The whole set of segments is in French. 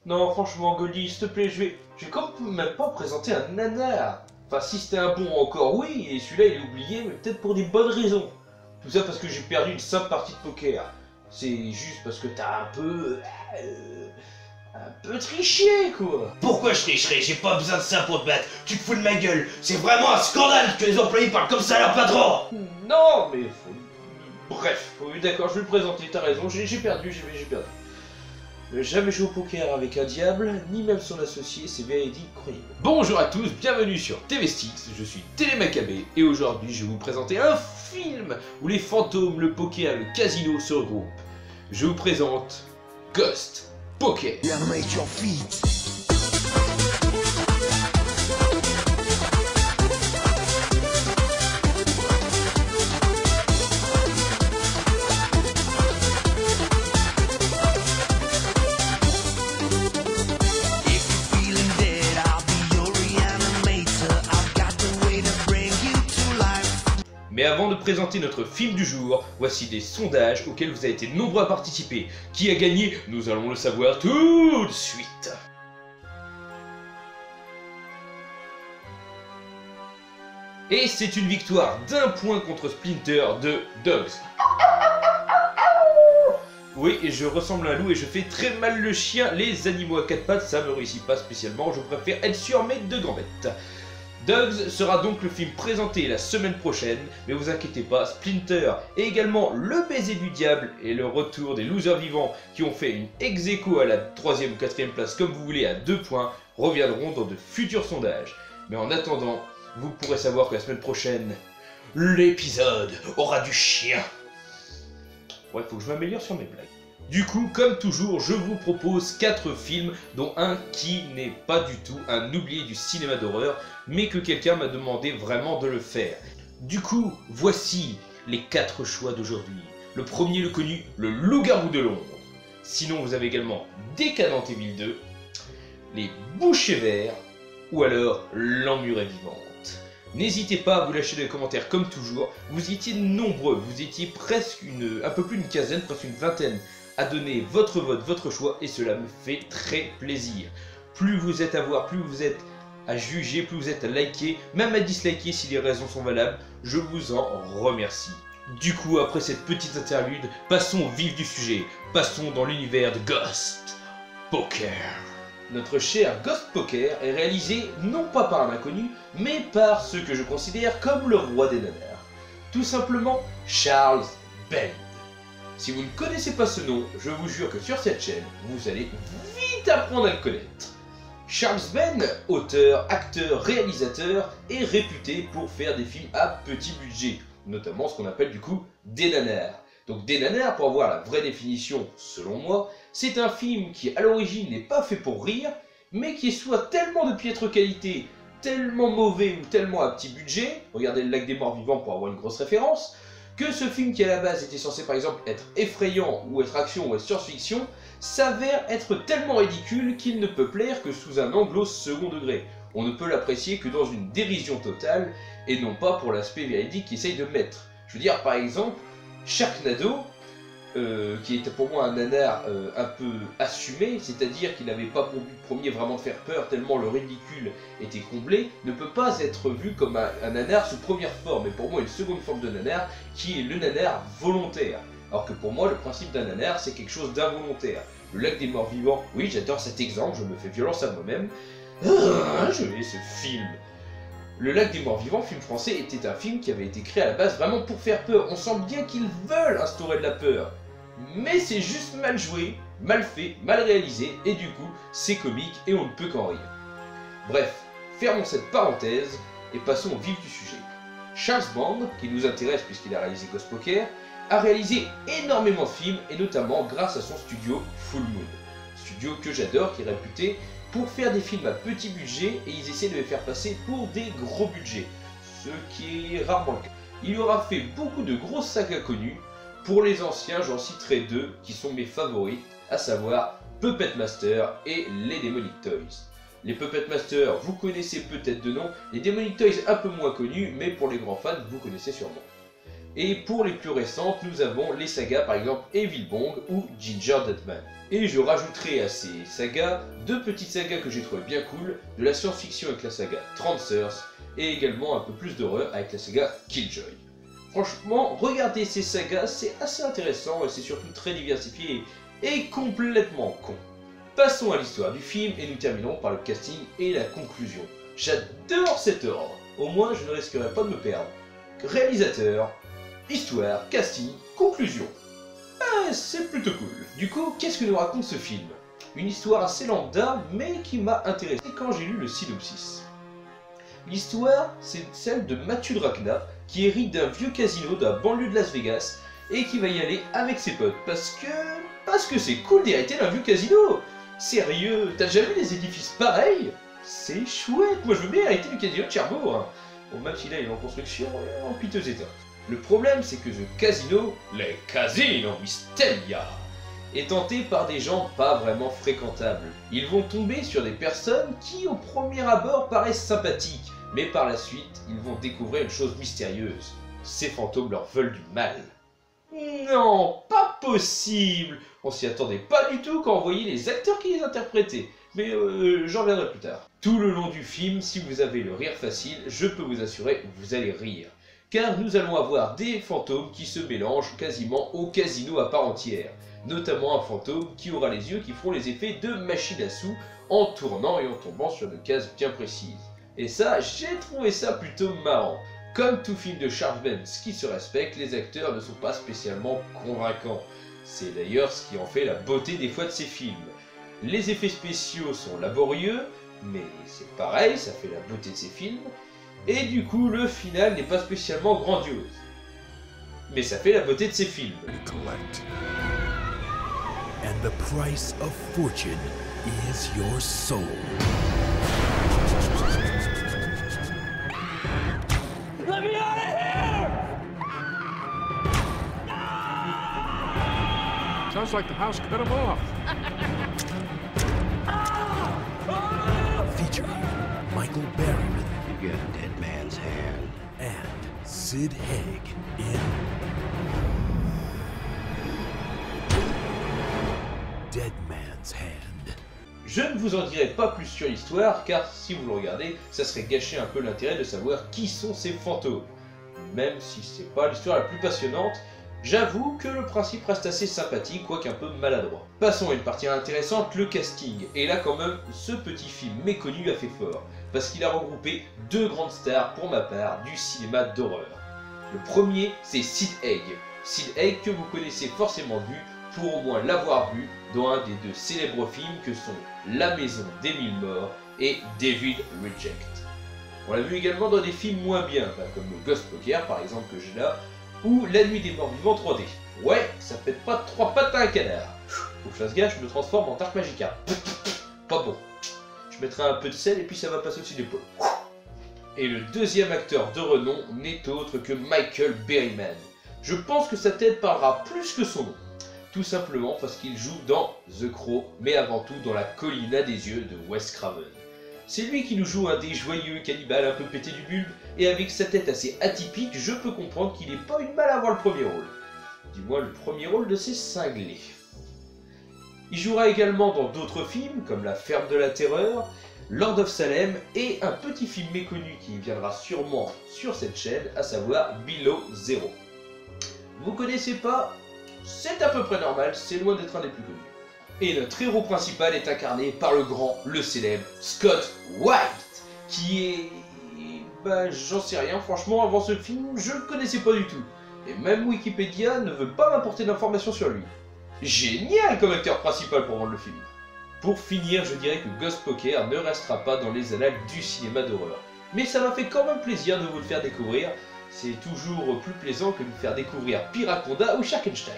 Non, franchement, Goldie, s'il te plaît, je vais quand même pas présenter un nanar. Enfin, si c'était un bon encore, oui, et celui-là, il est oublié, mais peut-être pour des bonnes raisons. Tout ça parce que j'ai perdu une simple partie de poker. C'est juste parce que t'as un peu triché, quoi. Pourquoi je tricherais? J'ai pas besoin de ça pour te battre. Tu te fous de ma gueule. C'est vraiment un scandale que les employés parlent comme ça à leur patron. Non, mais bref, oui, d'accord, je vais le présenter, t'as raison, j'ai perdu. Jamais joué au poker avec un diable, ni même son associé, c'est véridique, croyez-moi. Bonjour à tous, bienvenue sur TV Sticks, je suis Télémacabé et aujourd'hui je vais vous présenter un film où les fantômes, le poker et le casino se regroupent. Je vous présente Ghost Poker. Mais avant de présenter notre film du jour, voici des sondages auxquels vous avez été nombreux à participer. Qui a gagné? Nous allons le savoir tout de suite. Et c'est une victoire d'1 point contre Splinter de Dogs. Oui, et je ressemble à un loup et je fais très mal le chien. Les animaux à 4 pattes, ça me réussit pas spécialement. Je préfère être sur mes 2 gambettes. Dogs sera donc le film présenté la semaine prochaine, mais vous inquiétez pas, Splinter et également Le baiser du diable et le retour des losers vivants qui ont fait une ex-aequo à la 3e ou 4e place comme vous voulez à 2 points reviendront dans de futurs sondages. Mais en attendant, vous pourrez savoir que la semaine prochaine, l'épisode aura du chien. Ouais, faut que je m'améliore sur mes blagues. Du coup, comme toujours, je vous propose 4 films, dont un qui n'est pas du tout un oublié du cinéma d'horreur, mais que quelqu'un m'a demandé vraiment de le faire. Du coup, voici les 4 choix d'aujourd'hui. Le premier, le connu, le Loup-garou de Londres. Sinon, vous avez également Décadent Evil 2, Les Bouchers Verts, ou alors L'Emmurée Vivante. N'hésitez pas à vous lâcher des commentaires comme toujours, vous étiez nombreux, vous étiez presque un peu plus d'une quinzaine, presque une vingtaine, à donner votre vote, votre choix, et cela me fait très plaisir. Plus vous êtes à voir, plus vous êtes à juger, plus vous êtes à liker, même à disliker si les raisons sont valables, je vous en remercie. Du coup, après cette petite interlude, passons au vif du sujet, passons dans l'univers de Ghost Poker. Notre cher Ghost Poker est réalisé non pas par un inconnu, mais par ceux que je considère comme le roi des nanars. Tout simplement Charles Band. Si vous ne connaissez pas ce nom, je vous jure que sur cette chaîne, vous allez vite apprendre à le connaître. Charles Band, auteur, acteur, réalisateur, est réputé pour faire des films à petit budget, notamment ce qu'on appelle du coup des nanars. Donc des nanars, pour avoir la vraie définition, selon moi, c'est un film qui à l'origine n'est pas fait pour rire, mais qui est soit tellement de piètre qualité, tellement mauvais ou tellement à petit budget, regardez le Lac des Morts Vivants pour avoir une grosse référence, que ce film qui à la base était censé par exemple être effrayant ou être action ou être science-fiction, s'avère être tellement ridicule qu'il ne peut plaire que sous un anglo second degré. On ne peut l'apprécier que dans une dérision totale et non pas pour l'aspect véridique qu'il essaye de mettre. Je veux dire par exemple, Sharknado, qui était pour moi un nanar un peu assumé, c'est-à-dire qu'il n'avait pas pour but premier vraiment de faire peur tellement le ridicule était comblé, ne peut pas être vu comme un nanar sous première forme, et pour moi une seconde forme de nanar qui est le nanar volontaire. Alors que pour moi le principe d'un nanar c'est quelque chose d'involontaire. Le Lac des Morts Vivants, oui j'adore cet exemple, je me fais violence à moi-même. Je hais ce film. Le Lac des Morts Vivants, film français, était un film qui avait été créé à la base vraiment pour faire peur. On sent bien qu'ils veulent instaurer de la peur. Mais c'est juste mal joué, mal fait, mal réalisé, et du coup, c'est comique et on ne peut qu'en rire. Bref, fermons cette parenthèse et passons au vif du sujet. Charles Band, qui nous intéresse puisqu'il a réalisé Ghost Poker, a réalisé énormément de films, et notamment grâce à son studio Full Moon. Studio que j'adore, qui est réputé pour faire des films à petit budget, et ils essaient de les faire passer pour des gros budgets, ce qui est rarement le cas. Il aura fait beaucoup de grosses sagas connues. Pour les anciens, j'en citerai 2 qui sont mes favoris, à savoir Puppet Master et les Demonic Toys. Les Puppet Master, vous connaissez peut-être de nom, les Demonic Toys un peu moins connus, mais pour les grands fans, vous connaissez sûrement. Et pour les plus récentes, nous avons les sagas par exemple Evil Bong ou Ginger Deadman. Et je rajouterai à ces sagas deux petites sagas que j'ai trouvées bien cool, de la science-fiction avec la saga Trancers, et également un peu plus d'horreur avec la saga Killjoy. Franchement, regardez ces sagas, c'est assez intéressant et c'est surtout très diversifié et complètement con. Passons à l'histoire du film et nous terminons par le casting et la conclusion. J'adore cet ordre, au moins je ne risquerai pas de me perdre. Réalisateur, histoire, casting, conclusion. Ah, c'est plutôt cool. Du coup, qu'est-ce que nous raconte ce film? Une histoire assez lambda, mais qui m'a intéressé quand j'ai lu le synopsis. L'histoire, c'est celle de Matthew Drachna, qui hérite d'un vieux casino de la banlieue de Las Vegas, et qui va y aller avec ses potes, parce que c'est cool d'hériter d'un vieux casino. Sérieux, t'as déjà vu des édifices pareils? C'est chouette, moi je veux bien hériter du casino de Cherbourg. Hein. Bon, même si là il est en construction et en piteux état. Le problème, c'est que ce casino, les Casino Mysteria, est tenté par des gens pas vraiment fréquentables. Ils vont tomber sur des personnes qui, au premier abord, paraissent sympathiques, mais par la suite, ils vont découvrir une chose mystérieuse. Ces fantômes leur veulent du mal. Non, pas possible! On s'y attendait pas du tout quand on voyait les acteurs qui les interprétaient, mais j'en reviendrai plus tard. Tout le long du film, si vous avez le rire facile, je peux vous assurer que vous allez rire. Car nous allons avoir des fantômes qui se mélangent quasiment au casino à part entière. Notamment un fantôme qui aura les yeux qui feront les effets de machine à sous en tournant et en tombant sur des cases bien précises. Et ça, j'ai trouvé ça plutôt marrant. Comme tout film de Charles Benz qui se respecte, les acteurs ne sont pas spécialement convaincants. C'est d'ailleurs ce qui en fait la beauté des fois de ces films. Les effets spéciaux sont laborieux, mais c'est pareil, ça fait la beauté de ces films. Et du coup, le final n'est pas spécialement grandiose. Mais ça fait la beauté de ces films. And the price of fortune is your soul. Let me out of here! Sounds like the house cut him off. Featuring Michael Berryman You got a dead man's hand. and Sid Haig in Dead Man's Hand. Je ne vous en dirai pas plus sur l'histoire, car si vous le regardez, ça serait gâcher un peu l'intérêt de savoir qui sont ces fantômes. Même si c'est pas l'histoire la plus passionnante, j'avoue que le principe reste assez sympathique, quoique un peu maladroit. Passons à une partie intéressante, le casting. Et là quand même, ce petit film méconnu a fait fort, parce qu'il a regroupé deux grandes stars pour ma part du cinéma d'horreur. Le premier, c'est Sid Haig. Sid Haig que vous connaissez forcément vu, pour au moins l'avoir vu dans un des deux célèbres films que sont La Maison des Mille Morts et Devil Reject. On l'a vu également dans des films moins bien, comme Ghost Poker par exemple que j'ai là, ou La Nuit des Morts Vivants 3D. Ouais, ça pète pas de 3 pattes à un canard. Faut que je fasse gaffe, je me transforme en Dark Magica. Pas bon. Je mettrai un peu de sel et puis ça va passer au-dessus des l'épaule. Et le deuxième acteur de renom n'est autre que Michael Berryman. Je pense que sa tête parlera plus que son nom. Tout simplement parce qu'il joue dans The Crow, mais avant tout dans La Colline à des yeux de Wes Craven. C'est lui qui nous joue un des joyeux cannibales un peu pété du bulbe, et avec sa tête assez atypique, je peux comprendre qu'il n'ait pas eu de mal à avoir le premier rôle. Du moins le premier rôle de ces cinglés. Il jouera également dans d'autres films, comme La Ferme de la Terreur, Lord of Salem, et un petit film méconnu qui viendra sûrement sur cette chaîne, à savoir Below Zero. Vous connaissez pas? C'est à peu près normal, c'est loin d'être un des plus connus. Et notre héros principal est incarné par le grand, le célèbre Scott White, qui est... bah j'en sais rien, franchement avant ce film, je le connaissais pas du tout. Et même Wikipédia ne veut pas m'apporter d'informations sur lui. Génial comme acteur principal pour vendre le film. Pour finir, je dirais que Ghost Poker ne restera pas dans les annales du cinéma d'horreur. Mais ça m'a fait quand même plaisir de vous le faire découvrir. C'est toujours plus plaisant que de vous faire découvrir Piraconda ou Sharkenstein.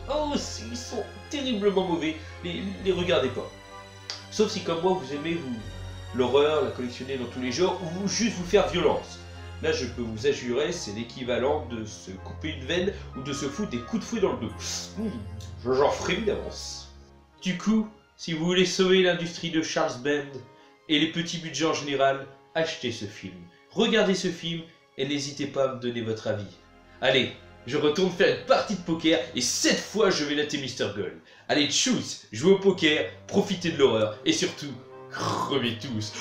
Oh, ils sont terriblement mauvais, les regardez pas. Sauf si comme moi vous aimez l'horreur, la collectionner dans tous les genres, ou juste vous faire violence. Là je peux vous assurer, c'est l'équivalent de se couper une veine ou de se foutre des coups de fouet dans le dos. J'en frémis d'avance. Du coup, si vous voulez sauver l'industrie de Charles Band et les petits budgets en général, achetez ce film. Regardez ce film et n'hésitez pas à me donner votre avis. Allez, je retourne faire une partie de poker et cette fois je vais latter Mr. Gold. Allez, tchuss, jouez au poker, profitez de l'horreur et surtout, crevez tous.